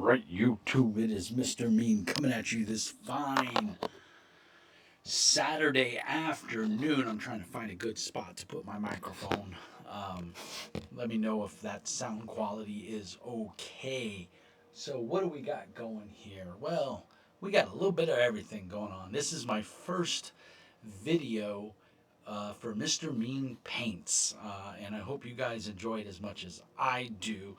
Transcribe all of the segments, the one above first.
Alright, YouTube, it is Mr. Mean coming at you this fine Saturday afternoon. I'm trying to find a good spot to put my microphone. Um, Let me know if that sound quality is okay. So, what do we got going here? Well, we got a little bit of everything going on. This is my first video for Mr. Mean Paints, and I hope you guys enjoy it as much as I do.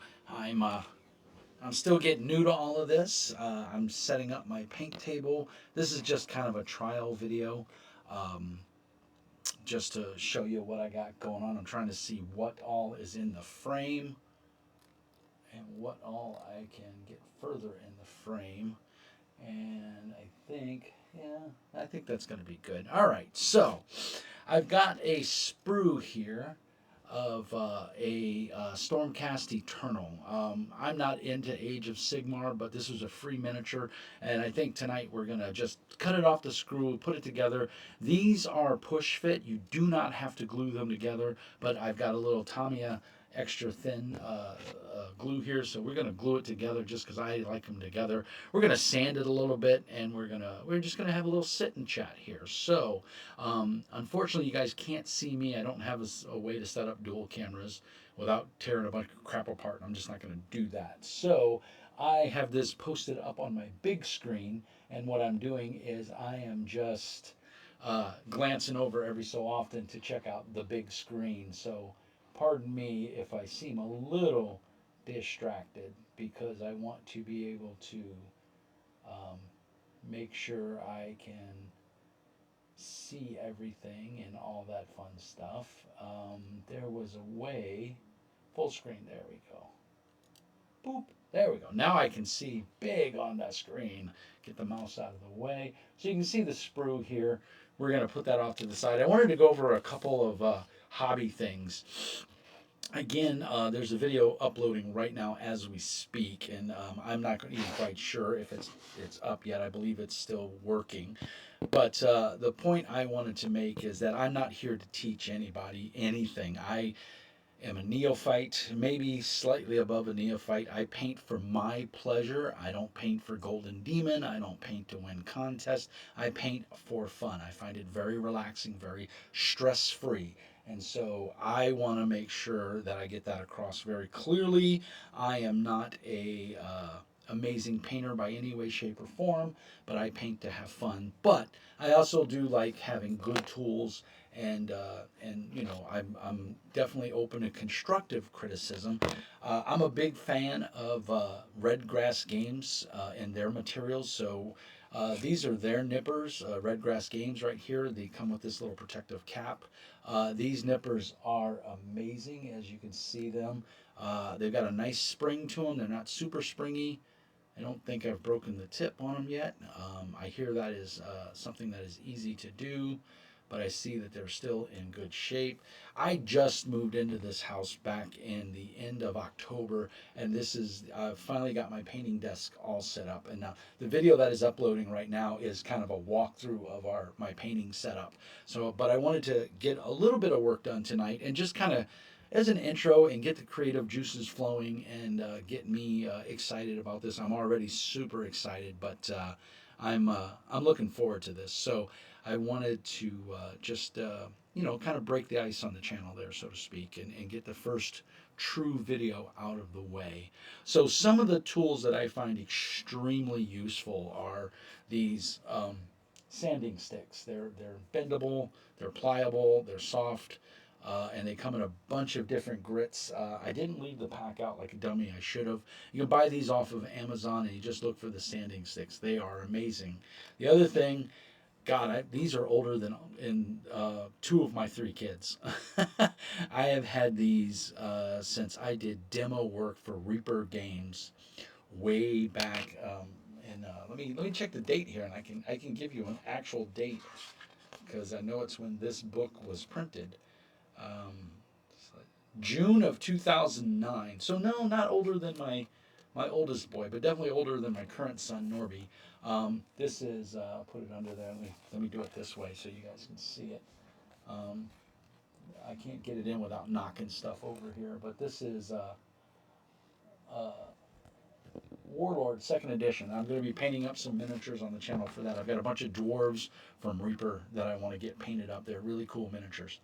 I'm still getting new to all of this. I'm setting up my paint table. This is just kind of a trial video, um, just to show you what I got going on. I'm trying to see what all is in the frame and what all I can get further in the frame. And I think that's going to be good. All right, so I've got a sprue here of a Stormcast Eternal. I'm not into Age of Sigmar, but this was a free miniature, and I think tonight we're going to just cut it off the screw, put it together. These are push fit. You do not have to glue them together, but I've got a little Tamiya extra thin glue here, so we're going to glue it together just because I like them together. We're going to sand it a little bit, and we're just going to have a little sit and chat here. So unfortunately, you guys can't see me. I don't have a way to set up dual cameras without tearing a bunch of crap apart. I'm just not going to do that. So I have this posted up on my big screen, and what I'm doing is I am just glancing over every so often to check out the big screen. So pardon me if I seem a little distracted because I want to be able to um, make sure I can see everything and all that fun stuff. There was a way, full screen, there we go. Boop, there we go. Now I can see big on that screen. Get the mouse out of the way. So you can see the sprue here. We're going to put that off to the side. I wanted to go over a couple of hobby things. Again, there's a video uploading right now as we speak, and I'm not even quite sure if it's up yet. I believe it's still working. But the point I wanted to make is that I'm not here to teach anybody anything. I am a neophyte, maybe slightly above a neophyte. I paint for my pleasure. I don't paint for Golden Demon. I don't paint to win contests. I paint for fun. I find it very relaxing, very stress free. And so I want to make sure that I get that across very clearly. I am not a amazing painter by any way, shape, or form, but I paint to have fun. But I also do like having good tools, and you know, I'm definitely open to constructive criticism. I'm a big fan of Red Grass Games and their materials. So these are their nippers, Red Grass Games right here. They come with this little protective cap. These nippers are amazing, as you can see them. They've got a nice spring to them. They're not super springy. I don't think I've broken the tip on them yet. I hear that is something that is easy to do, but I see that they're still in good shape. I just moved into this house back in the end of October, and I've finally got my painting desk all set up. And now the video that is uploading right now is kind of a walkthrough of my painting setup. So, but I wanted to get a little bit of work done tonight and just kind of as an intro and get the creative juices flowing and get me excited about this. I'm already super excited, but I'm looking forward to this. So I wanted to just kind of break the ice on the channel there, so to speak, and get the first true video out of the way. So some of the tools that I find extremely useful are these sanding sticks. They're bendable, they're pliable, they're soft. And they come in a bunch of different grits. I didn't leave the pack out like a dummy. I should have. You can buy these off of Amazon, and you just look for the sanding sticks. They are amazing. The other thing, God, these are older than in two of my three kids. I have had these since I did demo work for Reaper Games way back. And let me check the date here, and I can give you an actual date because I know it's when this book was printed. Um, June of 2009. So no, not older than my oldest boy, but definitely older than my current son Norby. This is I'll put it under there. Let me do it this way so you guys can see it. Um, I can't get it in without knocking stuff over here, but this is uh, Warlord second edition. I'm going to be painting up some miniatures on the channel for that. I've got a bunch of dwarves from Reaper that I want to get painted up. They're really cool miniatures.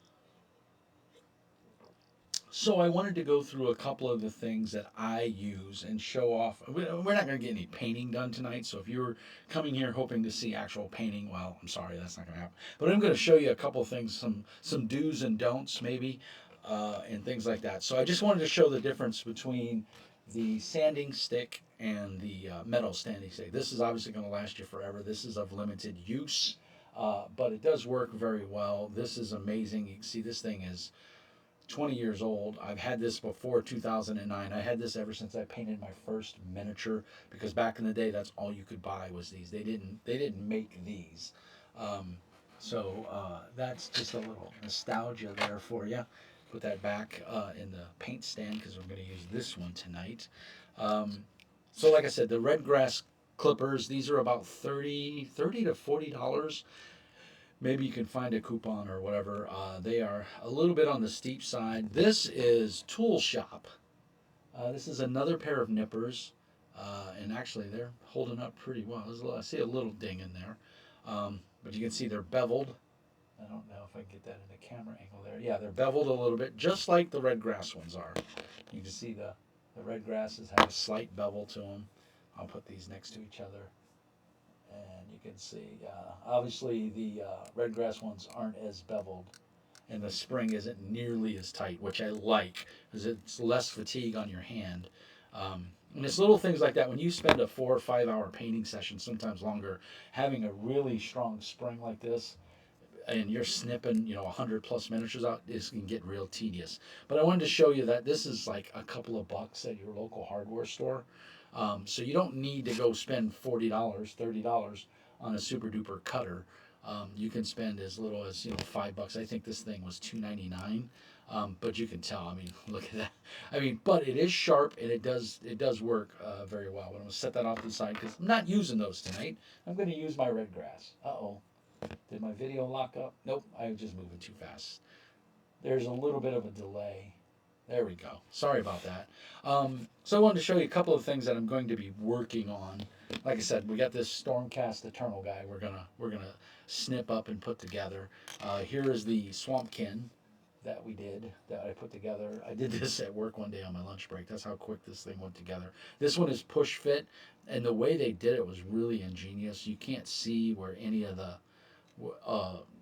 So I wanted to go through a couple of the things that I use and show off. We're not going to get any painting done tonight, so if you're coming here hoping to see actual painting, well, I'm sorry, that's not going to happen. But I'm going to show you a couple of things, some do's and don'ts maybe, and things like that. So I just wanted to show the difference between the sanding stick and the metal sanding stick. This is obviously going to last you forever. This is of limited use, but it does work very well. This is amazing. You can see this thing is 20 years old. I've had this before 2009. I had this ever since I painted my first miniature, because back in the day that's all you could buy was these. They didn't make these. That's just a little nostalgia there for you. Put that back in the paint stand because we're going to use this one tonight. So like I said, the red grass clippers, these are about $30 to $40. Maybe you can find a coupon or whatever. They are a little bit on the steep side. This is Tool Shop. This is another pair of nippers, and actually they're holding up pretty well. I see a little ding in there, but you can see they're beveled. I don't know if I can get that in the camera angle there. Yeah, they're beveled a little bit, just like the red grass ones are. You can see the red grasses have a slight bevel to them. I'll put these next to each other. And you can see, obviously the red grass ones aren't as beveled, and the spring isn't nearly as tight, which I like, because it's less fatigue on your hand. And it's little things like that. When you spend a 4 or 5 hour painting session, sometimes longer, having a really strong spring like this, and you're snipping, 100 plus miniatures out, this can get real tedious. But I wanted to show you that this is like a couple of bucks at your local hardware store. So you don't need to go spend $40, $30 on a super duper cutter. You can spend as little as $5. I think this thing was $2.99. But you can tell. I mean, look at that. I mean, but it is sharp and it does work very well. But I'm gonna set that off to the side because I'm not using those tonight. I'm gonna use my red grass. Did my video lock up? Nope, I was just moving too fast. There's a little bit of a delay. There we go. Sorry about that. So I wanted to show you a couple of things that I'm going to be working on. Like I said, we got this Stormcast Eternal guy. We're gonna snip up and put together. Here is the Swampkin that I put together. I did this at work one day on my lunch break. That's how quick this thing went together. This one is push fit, and the way they did it was really ingenious. You can't see where any of the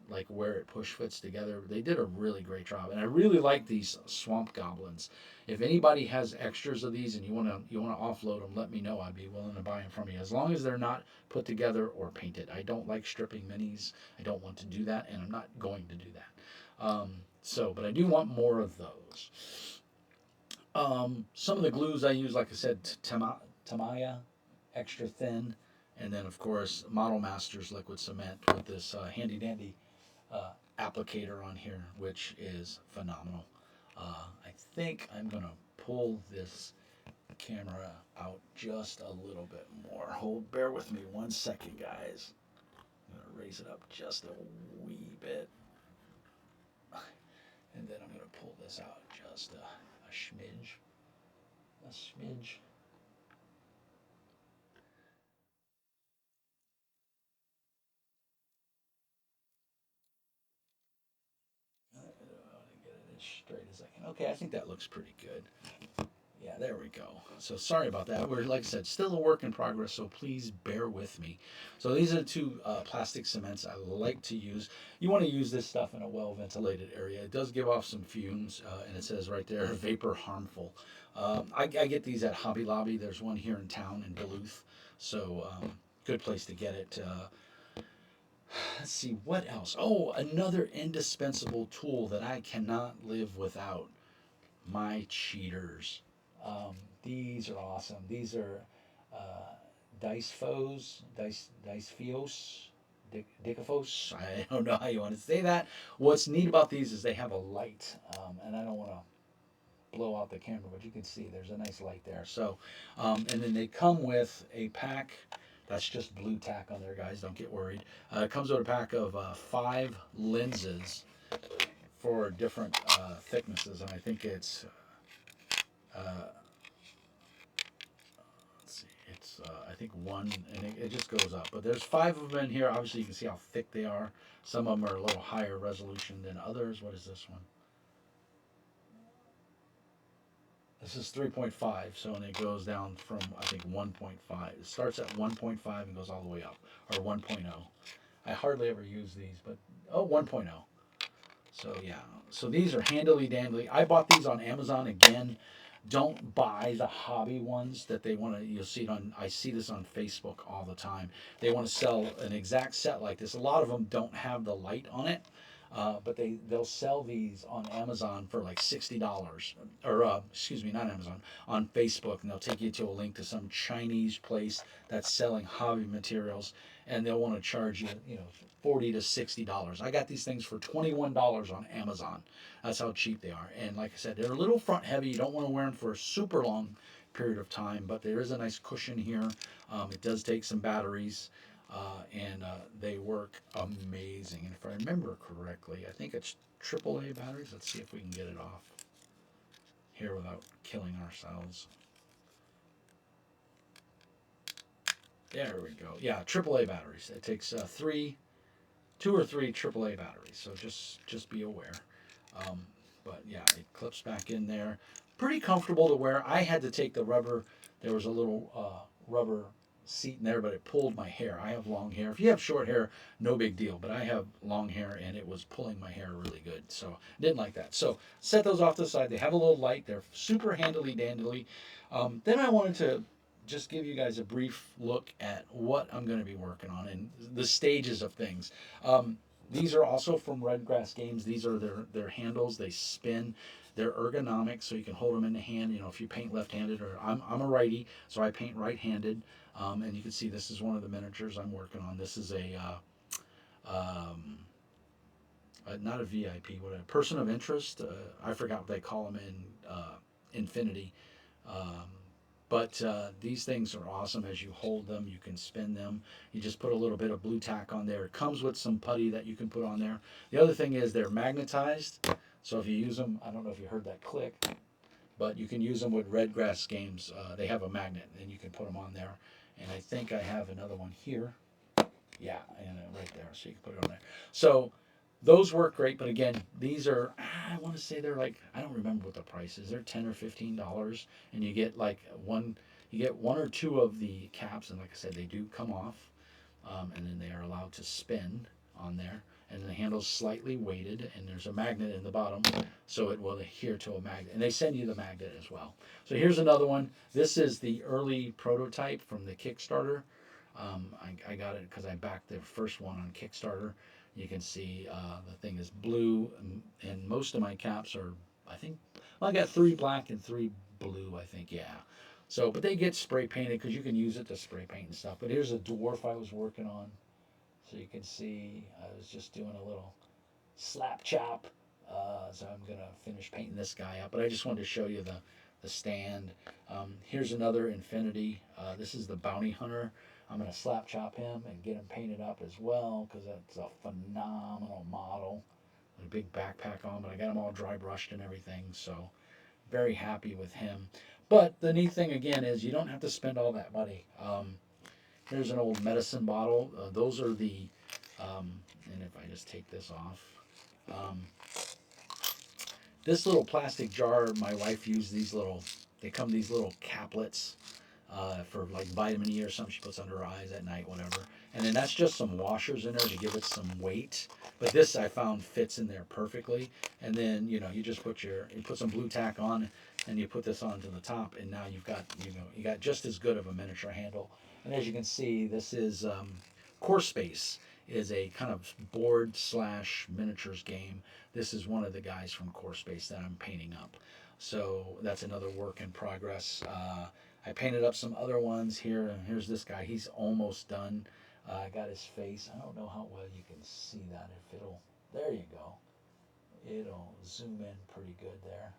like where it push fits together. They did a really great job, and I really like these swamp goblins. If anybody has extras of these and you wanna offload them, let me know. I'd be willing to buy them from you, as long as they're not put together or painted. I don't like stripping minis. I don't want to do that, and I'm not going to do that. But I do want more of those. Some of the glues I use, like I said, Tamaya, extra thin, and then of course Model Masters liquid cement with this handy dandy applicator on here, which is phenomenal. I think I'm gonna pull this camera out just a little bit more. Bear with me 1 second, guys. I'm gonna raise it up just a wee bit, and then I'm gonna pull this out just a smidge, a smidge. Get it as straight as I can. Okay, I think that looks pretty good. Yeah, there we go. So sorry about that. We're, like I said, still a work in progress, so please bear with me. So these are the two plastic cements I like to use. You want to use this stuff in a well-ventilated area. It does give off some fumes, and it says right there, vapor harmful. I get these at Hobby Lobby. There's one here in town in Duluth, so good place to get it. Let's see, what else? Oh, another indispensable tool that I cannot live without. My cheaters. These are awesome. These are uh, Dice Fios, Dicafos. I don't know how you want to say that. What's neat about these is they have a light, and I don't want to blow out the camera, but you can see there's a nice light there. So, and then they come with a pack. That's just blue tack on there, guys. Don't get worried. It comes with a pack of 5 lenses for different thicknesses, and I think it's let's see, I think one, and it just goes up. But there's 5 of them in here. Obviously, you can see how thick they are. Some of them are a little higher resolution than others. What is this one? This is 3.5, so and it goes down from I think 1.5. It starts at 1.5 and goes all the way up, or 1.0. I hardly ever use these, but oh, 1.0. So yeah, so these are handily dandly. I bought these on Amazon again. Don't buy the hobby ones that they want to. You'll see it on. I see this on Facebook all the time. They want to sell an exact set like this. A lot of them don't have the light on it, but they'll sell these on Amazon for like $60, or excuse me, not Amazon, on Facebook, and they'll take you to a link to some Chinese place that's selling hobby materials, and they'll want to charge you, $40 to $60. I got these things for $21 on Amazon. That's how cheap they are. And like I said, they're a little front heavy. You don't want to wear them for a super long period of time, but there is a nice cushion here. It does take some batteries, and they work amazing. And if I remember correctly, I think it's AAA batteries. Let's see if we can get it off here without killing ourselves. There we go. Yeah, AAA batteries. It takes 2 or 3 AAA batteries. So just be aware. Um, but yeah, it clips back in there. Pretty comfortable to wear. I had to take the rubber. There was a little rubber seat in there, but it pulled my hair. I have long hair. If you have short hair, no big deal. But I have long hair, and it was pulling my hair really good. So didn't like that. So set those off to the side. They have a little light. They're super handily dandily. Then I wanted to just give you guys a brief look at what I'm going to be working on and the stages of things. These are also from Redgrass Games. These are their handles. They spin. They're ergonomic, so you can hold them in the hand. If you paint left-handed, or I'm a righty, so I paint right-handed. And you can see this is one of the miniatures I'm working on. This is not a VIP, what a person of interest. I forgot what they call them in Infinity. Um, but these things are awesome. As you hold them, you can spin them. You just put a little bit of blue tack on there. It comes with some putty that you can put on there. The other thing is they're magnetized. So if you use them, I don't know if you heard that click, but you can use them with Redgrass Games. They have a magnet, and you can put them on there. And I think I have another one here. Yeah, and right there, so you can put it on there. So those work great, but again, these are, I want to say they're like, I don't remember what the price is. They're $10 or $15, and you get like one or two of the caps, and like I said, they do come off, and then they are allowed to spin on there. And the handle's slightly weighted, and there's a magnet in the bottom, so it will adhere to a magnet. And they send you the magnet as well. So here's another one. This is the early prototype from the Kickstarter. I got it because I backed the first one on Kickstarter. You can see the thing is blue, and most of my caps are, I think, well, I got 3 black and 3 blue, I think, yeah. So, but they get spray painted because you can use it to spray paint and stuff. But here's a dwarf I was working on. So you can see I was just doing a little slap chop. So I'm going to finish painting this guy up. But I just wanted to show you the stand. Here's another Infinity. This is the Bounty Hunter. I'm going to slap chop him and get him painted up as well because that's a phenomenal model. With a big backpack on, but I got him all dry brushed and everything. So very happy with him. But the neat thing again is you don't have to spend all that money. Here's an old medicine bottle. Those are the, and if I just take this off, um, this little plastic jar, my wife used these little, they come these little caplets for like vitamin E or something she puts under her eyes at night, whatever. And then that's just some washers in there to give it some weight. But this I found fits in there perfectly. And then, you just you put some blue tack on and you put this onto the top, and now you've got, you got just as good of a miniature handle. And as you can see, this is Core Space is a kind of board slash miniatures game. This is one of the guys from Core Space that I'm painting up. So that's another work in progress. I painted up some other ones here, and here's this guy. He's almost done. I got his face. I don't know how well you can see that. If it'll, there you go. It'll zoom in pretty good there.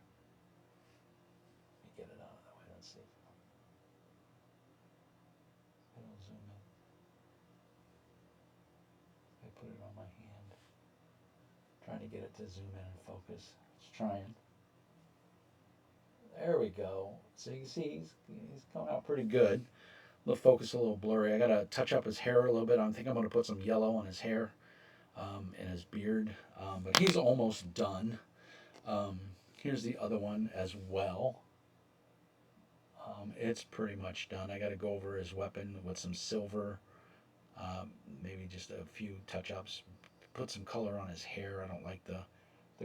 Let me get it out of the way. Let's see. It'll zoom in. I put it on my hand. Trying to get it to zoom in and focus. It's trying. There we go. So you can see he's coming out pretty good. The focus a little blurry. I gotta touch up his hair a little bit. I think I'm gonna put some yellow on his hair and his beard. But he's almost done. Um, Here's the other one as well. It's pretty much done. I got to go over his weapon with some silver, um, maybe just a few touch ups, put some color on his hair. I don't like the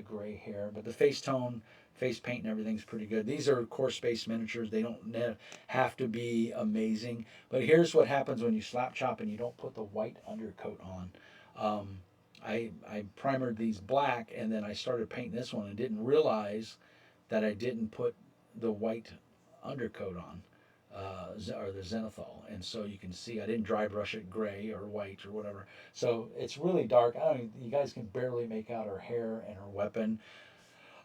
gray hair, but the face tone, face paint, and everything's pretty good. These are core space miniatures. They don't have to be amazing. But here's what happens when you slap chop and you don't put the white undercoat on. Um, I primered these black and then I started painting this one and didn't realize that I didn't put the white undercoat on. Or the zenithal, and so you can see I didn't dry brush it gray or white or whatever. So it's really dark. I don't. You guys can barely make out her hair and her weapon.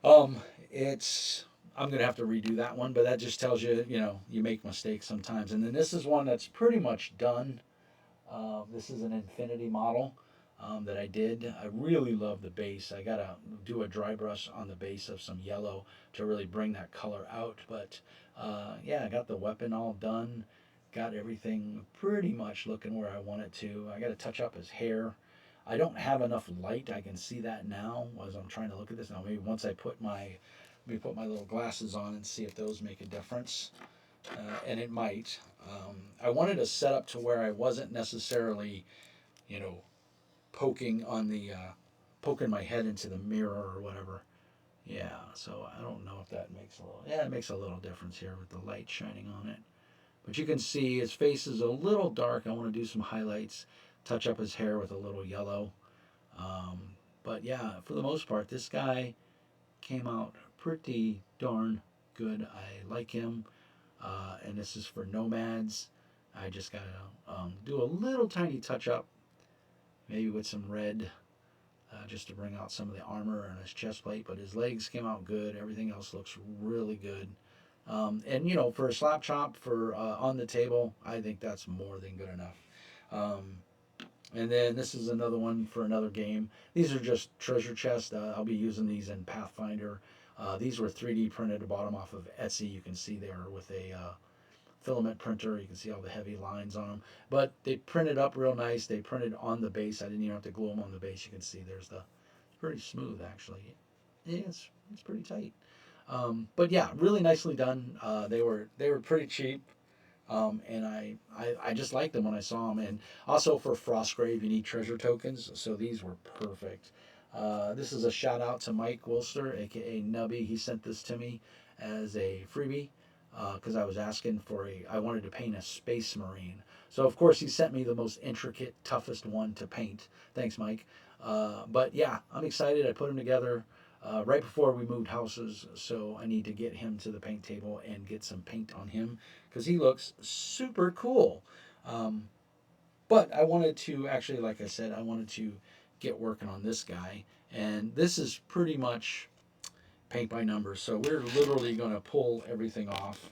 Um, it's. I'm gonna have to redo that one, but that just tells you, you make mistakes sometimes. And then this is one that's pretty much done. This is an infinity model that I did. I really love the base. I gotta do a dry brush on the base of some yellow to really bring that color out. But yeah, I got the weapon all done. Got everything pretty much looking where I want it to. I got to touch up his hair. I don't have enough light. I can see that now as I'm trying to look at this. Now maybe once I put my let me put my little glasses on and see if those make a difference. And it might. I wanted to set up to where I wasn't necessarily, you know, poking on the poking my head into the mirror or whatever. Yeah, so I don't know if that makes a little. Yeah, it makes a little difference here with the light shining on it. But you can see his face is a little dark. I want to do some highlights, touch up his hair with a little yellow. Um, but yeah, for the most part, this guy came out pretty darn good. I like him. And this is for nomads. I just gotta do a little tiny touch up, maybe with some red, just to bring out some of the armor on his chest plate. But his legs came out good. Everything else looks really good. And for a slap chop for on the table, I think that's more than good enough. Um, and then this is another one for another game. These are just treasure chests. I'll be using these in Pathfinder. These were 3D printed. I bought them off of Etsy. You can see there with a filament printer. You can see all the heavy lines on them. But they printed up real nice. They printed on the base. I didn't even have to glue them on the base. You can see there's the pretty smooth actually. Yeah, it's pretty tight. But yeah, really nicely done. They were pretty cheap. And I just liked them when I saw them. And also for Frostgrave, you need treasure tokens, so these were perfect. This is a shout out to Mike Wilster, aka Nubby. He sent this to me as a freebie because I was asking for I wanted to paint a Space Marine. So of course he sent me the most intricate, toughest one to paint. Thanks, Mike. But yeah, I'm excited. I put them together right before we moved houses, so I need to get him to the paint table and get some paint on him because he looks super cool. Um, but I wanted to actually, like I said, I wanted to get working on this guy, and this is pretty much paint by numbers. So we're literally going to pull everything off.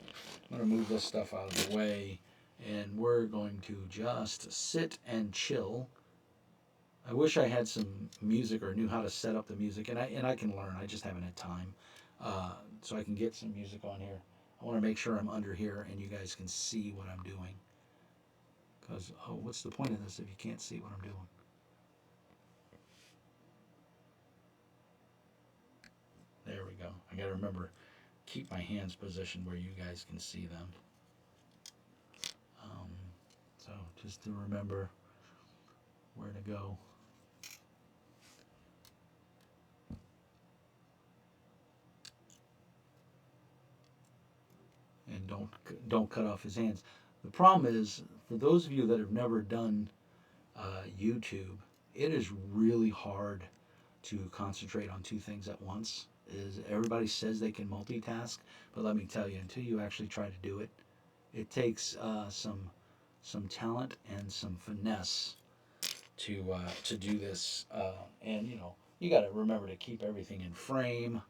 I'm going to move this stuff out of the way, and we're going to just sit and chill. I wish I had some music or knew how to set up the music, and I can learn. I just haven't had time, so I can get some music on here. I want to make sure I'm under here and you guys can see what I'm doing. Because what's the point of this if you can't see what I'm doing? There we go. I got to remember keep my hands positioned where you guys can see them. Um, so just to remember where to go. And don't cut off his hands. The problem is for those of you that have never done YouTube, it is really hard to concentrate on two things at once. Is everybody says they can multitask, but let me tell you, until you actually try to do it, it takes some talent and some finesse to do this. And you got to remember to keep everything in frame.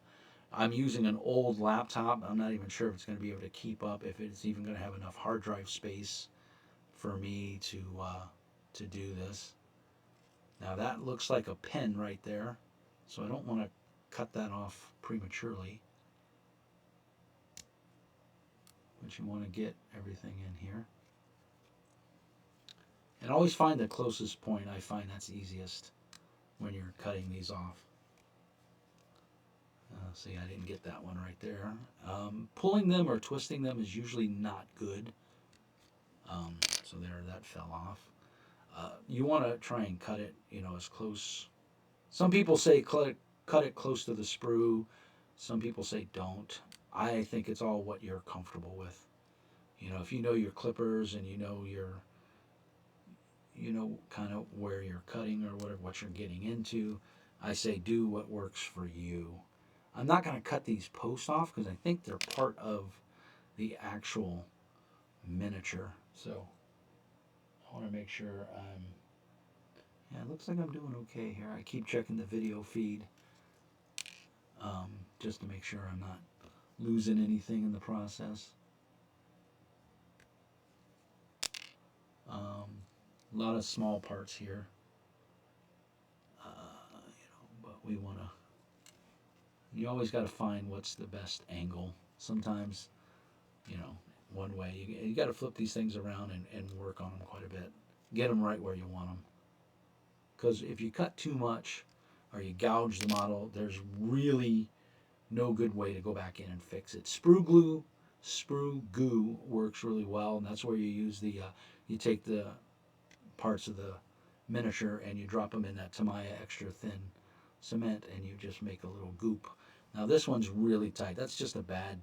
I'm using an old laptop. I'm not even sure if it's going to be able to keep up, if it's even going to have enough hard drive space for me to do this. Now that looks like a pen right there, so I don't want to cut that off prematurely. But you want to get everything in here. And always find the closest point. I find that's easiest when you're cutting these off. See, I didn't get that one right there. Pulling them or twisting them is usually not good. So there, that fell off. You want to try and cut it, as close. Some people say cut it close to the sprue. Some people say don't. I think it's all what you're comfortable with. If you know your clippers and kind of where you're cutting or whatever, what you're getting into, I say do what works for you. I'm not going to cut these posts off because I think they're part of the actual miniature. So I want to make sure yeah, it looks like I'm doing okay here. I keep checking the video feed just to make sure I'm not losing anything in the process. A lot of small parts here, but we want to. You always got to find what's the best angle. Sometimes, one way you got to flip these things around and work on them quite a bit. Get them right where you want them. Because if you cut too much or you gouge the model, there's really no good way to go back in and fix it. Sprue goo works really well, and that's where you use you take the parts of the miniature and you drop them in that Tamiya extra thin cement and you just make a little goop. Now this one's really tight. That's just a bad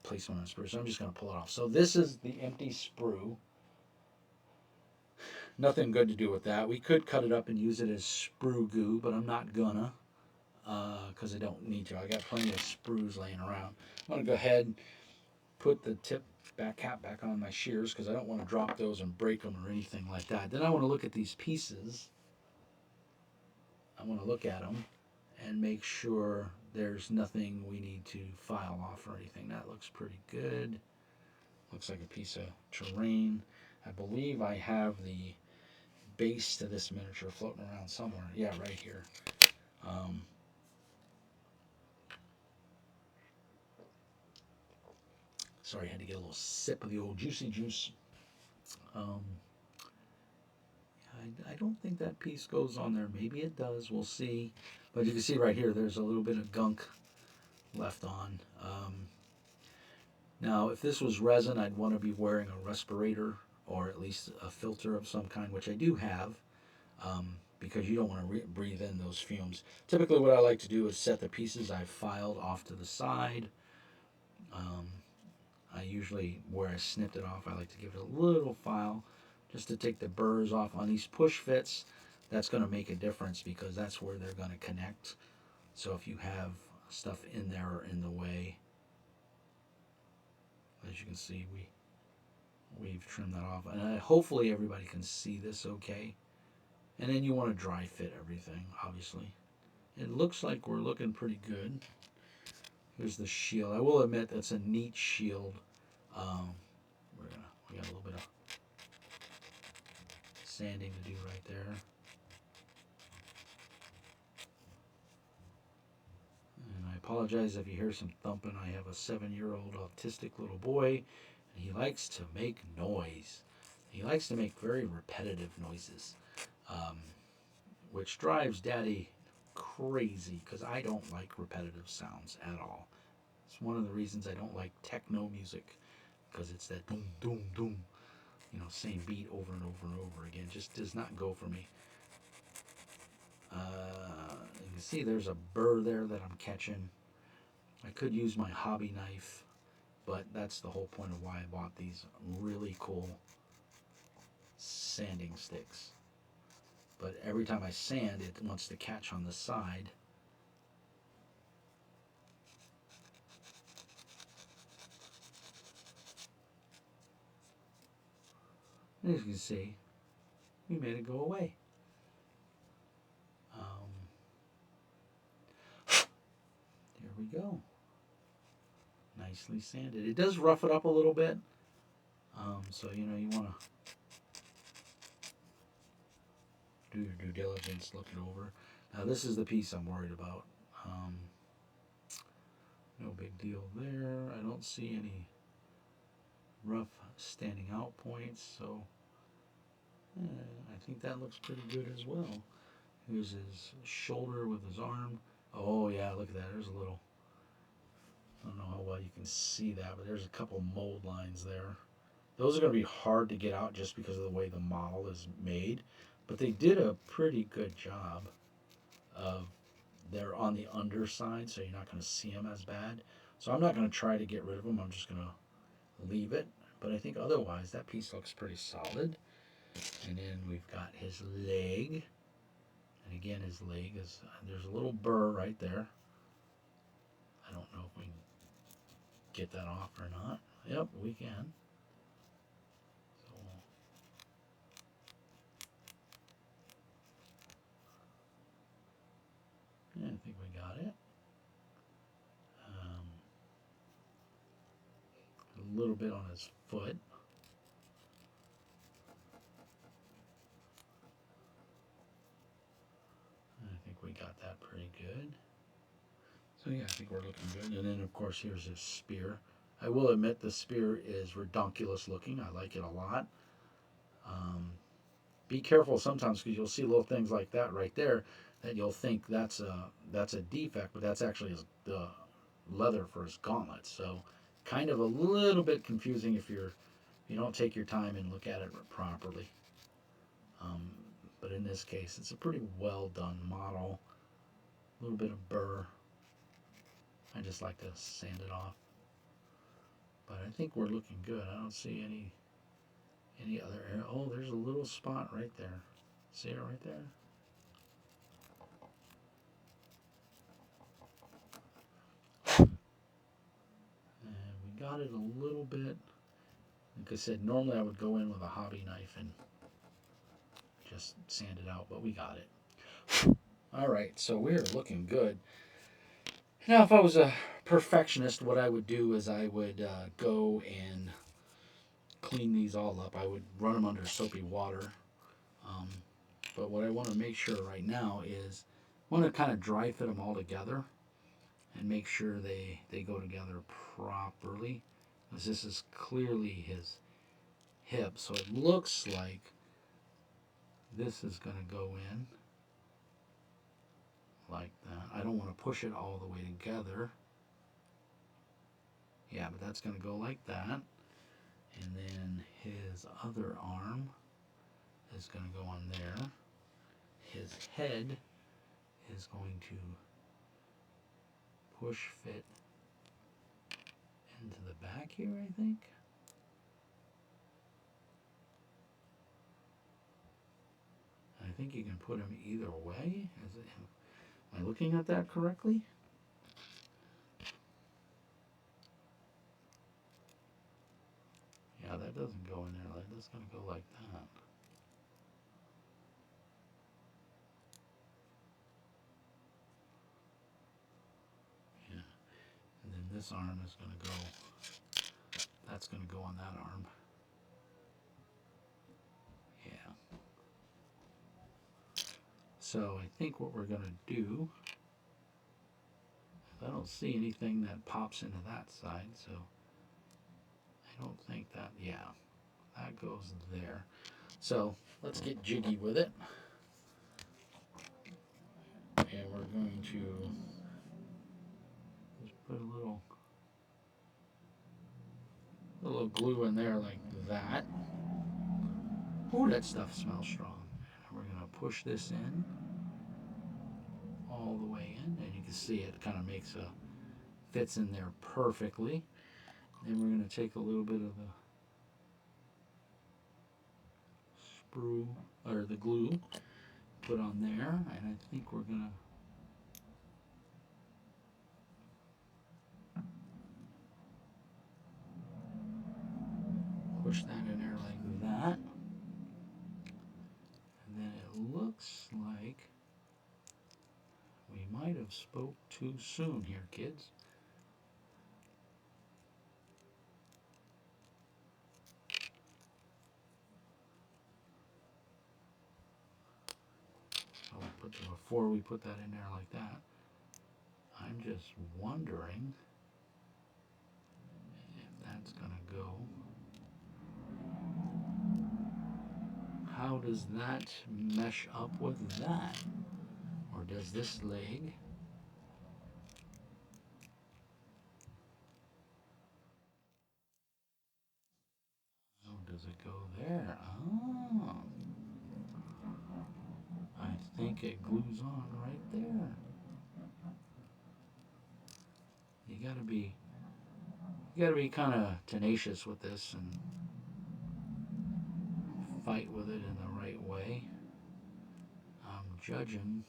placement on a sprue, so I'm just going to pull it off. So this is the empty sprue. Nothing good to do with that. We could cut it up and use it as sprue goo, but I'm not gonna because I don't need to. I got plenty of sprues laying around. I'm going to go ahead and put the cap back on my shears because I don't want to drop those and break them or anything like that. Then I want to look at these pieces. I want to look at them and make sure there's nothing we need to file off or anything. That looks pretty good. Looks like a piece of terrain. I believe I have the base to this miniature floating around somewhere. Yeah, right here. Sorry, I had to get a little sip of the old juicy juice. I don't think that piece goes on there. Maybe it does. We'll see. But you can see right here, there's a little bit of gunk left on. Now, if this was resin, I'd want to be wearing a respirator or at least a filter of some kind, which I do have, because you don't want to breathe in those fumes. Typically, what I like to do is set the pieces I've filed off to the side. I usually, where I snipped it off, I like to give it a little file just to take the burrs off. On these push fits, that's going to make a difference because that's where they're going to connect. So if you have stuff in there or in the way, as you can see, we've trimmed that off. And hopefully everybody can see this okay. And then you want to dry fit everything, obviously. It looks like we're looking pretty good. Here's the shield. I will admit that's a neat shield. We got a little bit of sanding to do right there. And I apologize if you hear some thumping. I have a 7-year-old autistic little boy, and he likes to make noise. He likes to make very repetitive noises, which drives Daddy crazy because I don't like repetitive sounds at all. It's one of the reasons I don't like techno music because it's that doom, doom, doom, same beat over and over and over again. Just does not go for me. You can see there's a burr there that I'm catching. I could use my hobby knife, but that's the whole point of why I bought these really cool sanding sticks. But every time I sand, it wants to catch on the side. And as you can see, we made it go away. There we go. Nicely sanded. It does rough it up a little bit. So, you want to do your due diligence, look it over. Now, this is the piece I'm worried about. No big deal there. I don't see any rough standing out points, so I think that looks pretty good as well. Here's his shoulder with his arm. Oh yeah, look at that. There's a little, I don't know how well you can see that, but there's a couple mold lines there. Those are going to be hard to get out just because of the way the model is made. But they did a pretty good job of, they're on the underside, so you're not going to see them as bad. So I'm not going to try to get rid of them. I'm just going to leave it. But I think otherwise that piece looks pretty solid. And then we've got his leg. And again, his leg is, there's a little burr right there. I don't know if we can get that off or not. Yep, we can. So, yeah, I think we got it. A little bit on his foot. I think we got that pretty good. So yeah, I think we're looking good. And then of course here's his spear. I will admit the spear is redonkulous looking. I like it a lot. Um, be careful sometimes because you'll see little things like that right there that you'll think that's a defect, but that's actually the leather for his gauntlets. So kind of a little bit confusing if you don't take your time and look at it properly. Um, but in this case, it's a pretty well done model. A little bit of burr. I just like to sand it off. But I think we're looking good. I don't see any other area. Oh, there's a little spot right there. See it right there? And we got it a little bit. Like I said, normally I would go in with a hobby knife and just sand it out, but we got it. All right, so we're looking good. Now, if I was a perfectionist, what I would do is I would go and clean these all up. I would run them under soapy water. Um, but what I want to make sure right now is I want to kind of dry fit them all together and make sure they go together properly. Because this is clearly his hip. So it looks like this is going to go in like that. I don't want to push it all the way together. Yeah, but that's going to go like that. And then his other arm is going to go on there. His head is going to push fit into the back here, I think. I think you can put him either way. Am I looking at that correctly? Yeah, that doesn't go in there. That's going to go like that. Yeah. And then this arm is going to go, that's going to go on that arm. Yeah. So I think what we're going to do, I don't see anything that pops into that side, so I don't think that, yeah, that goes there. So let's get jiggy with it. And we're going to just put a little glue in there like that. Ooh, that stuff smells strong. And we're going to push this in all the way in, and you can see it kind of fits in there perfectly. Then we're going to take a little bit of the sprue or the glue, put on there, and I think we're going to push that in there like that. And then it looks like we might have spoke too soon here, kids. So before we put that in there like that, I'm just wondering if that's going to go. How does that mesh up with that? Or does this leg? Oh, does it go there? Oh, I think it glues on right there. You gotta be kind of tenacious with this and fight with it in the right way. I'm judging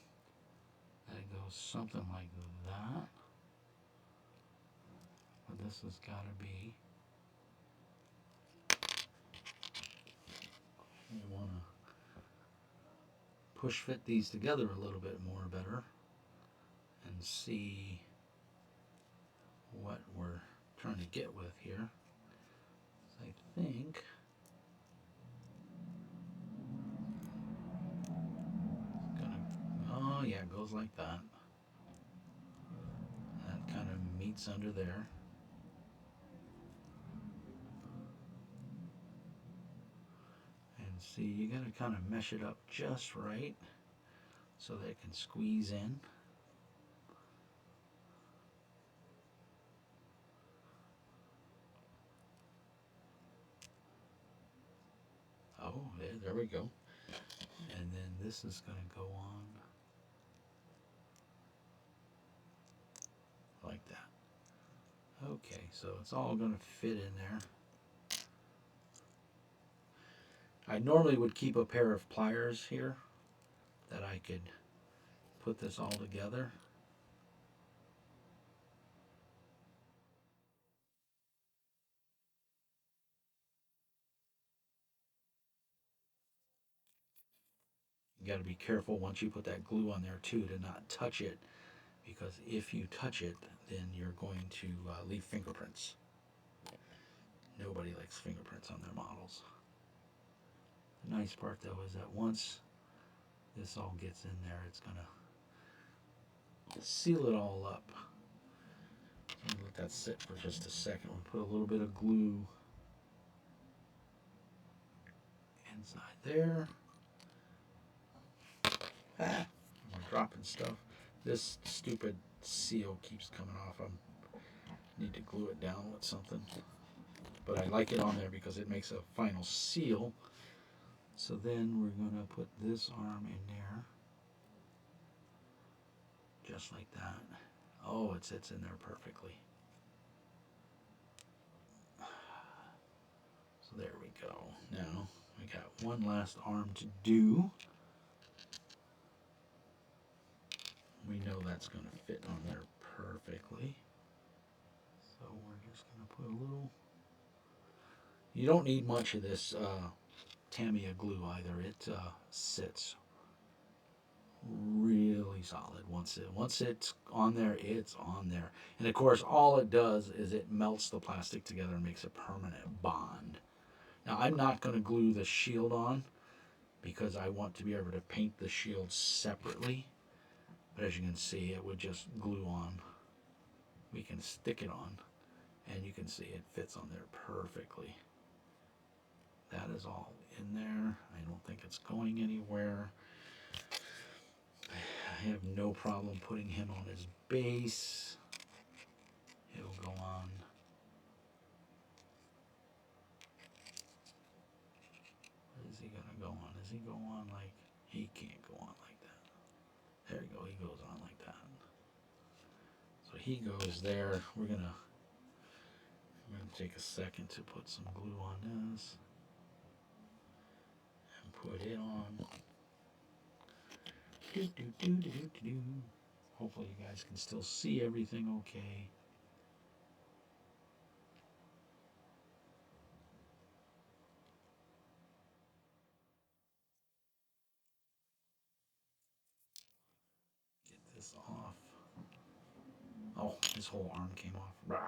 that it goes something like that. But this has got to be. You want to push fit these together a little bit more better and see what we're trying to get with here. So I think it's gonna. Oh yeah, it goes like that. That kind of meets under there. And see, you got to kind of mesh it up just right so that it can squeeze in. Oh, there we go. And then this is going to go on like that. Okay, so it's all going to fit in there. I normally would keep a pair of pliers here that I could put this all together. You got to be careful once you put that glue on there too to not touch it, because if you touch it, then you're going to leave fingerprints. Nobody likes fingerprints on their models. The nice part though is that once this all gets in there, it's going to seal it all up. So let that sit for just a second. We'll put a little bit of glue inside there. Ah, I'm dropping stuff. This stupid seal keeps coming off. I need to glue it down with something. But I like it on there because it makes a final seal. So then we're going to put this arm in there. Just like that. Oh, it sits in there perfectly. So there we go. Now we got one last arm to do. We know that's going to fit on there perfectly. So we're just going to put a little. You don't need much of this Tamiya glue either. It sits really solid. Once it's on there, it's on there. And of course, all it does is it melts the plastic together and makes a permanent bond. Now, I'm not going to glue the shield on because I want to be able to paint the shield separately. But as you can see, it would just glue on. We can stick it on, and you can see it fits on there perfectly. That is all in there. I don't think it's going anywhere. I have no problem putting him on his base. It'll go on. Where is he gonna go on? Does he go on like, he can't go on like that. There you go, he goes on like that. So he goes there. We're gonna take a second to put some glue on this and put it on. Hopefully you guys can still see everything okay. Get this off. Oh, his whole arm came off. Rah.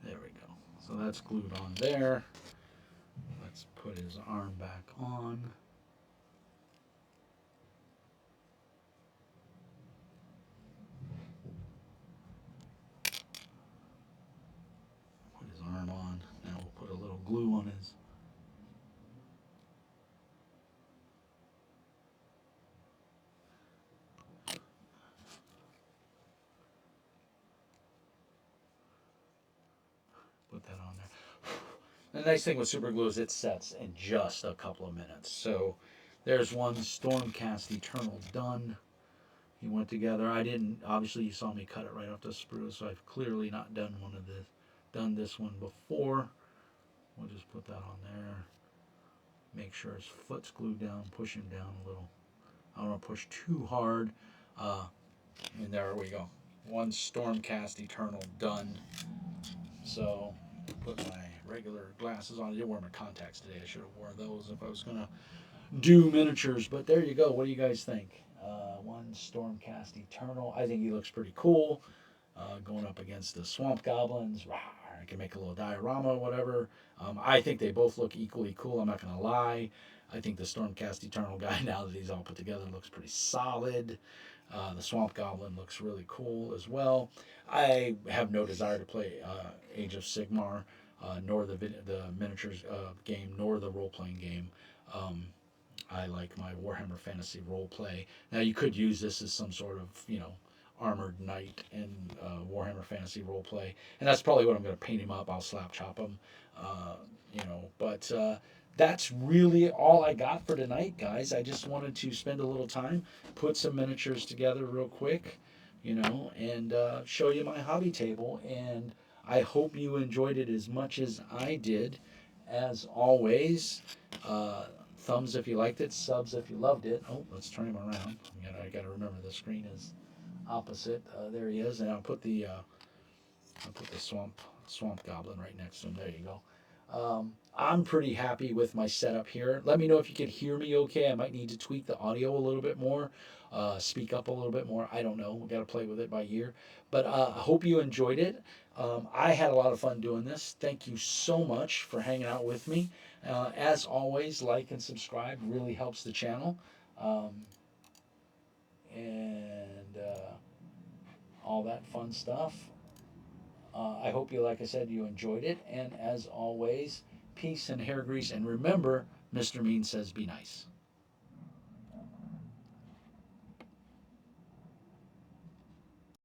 There we go. So that's glued on there. Let's put his arm back on. put that on there. The nice thing with super glue is it sets in just a couple of minutes. So there's one Stormcast Eternal done. He went together. I didn't. Obviously, you saw me cut it right off the sprue, so I've clearly not done this one before. We'll just put that on there. Make sure his foot's glued down. Push him down a little. I don't want to push too hard. Uh, and there we go. One Stormcast Eternal done. So put my regular glasses on. I didn't wear my contacts today. I should have worn those if I was gonna do miniatures. But there you go. What do you guys think? One Stormcast Eternal. I think he looks pretty cool. Going up against the Swamp Goblins. I can make a little diorama or whatever. I think they both look equally cool. I'm not gonna lie. I think the Stormcast Eternal guy, now that he's all put together, looks pretty solid. The Swamp Goblin looks really cool as well. I have no desire to play Age of Sigmar, nor the miniatures game, nor the role playing game. Um, I like my Warhammer Fantasy role play. Now you could use this as some sort of armored knight in Warhammer Fantasy role play, and that's probably what I'm going to paint him up. I'll slap chop him, but. That's really all I got for tonight, guys. I just wanted to spend a little time, put some miniatures together real quick, and show you my hobby table. And I hope you enjoyed it as much as I did. As always, thumbs if you liked it, subs if you loved it. Oh, let's turn him around. I got to remember the screen is opposite. There he is, and I'll put the swamp goblin right next to him. There you go. I'm pretty happy with my setup here. Let me know if you can hear me okay. I might need to tweak the audio a little bit more, speak up a little bit more. I don't know. We got to play with it by ear. But I hope you enjoyed it. I had a lot of fun doing this. Thank you so much for hanging out with me. As always, like and subscribe really helps the channel. Um, and all that fun stuff. I hope you, like I said, you enjoyed it. And as always, peace and hair grease. And remember, Mr. Mean says be nice.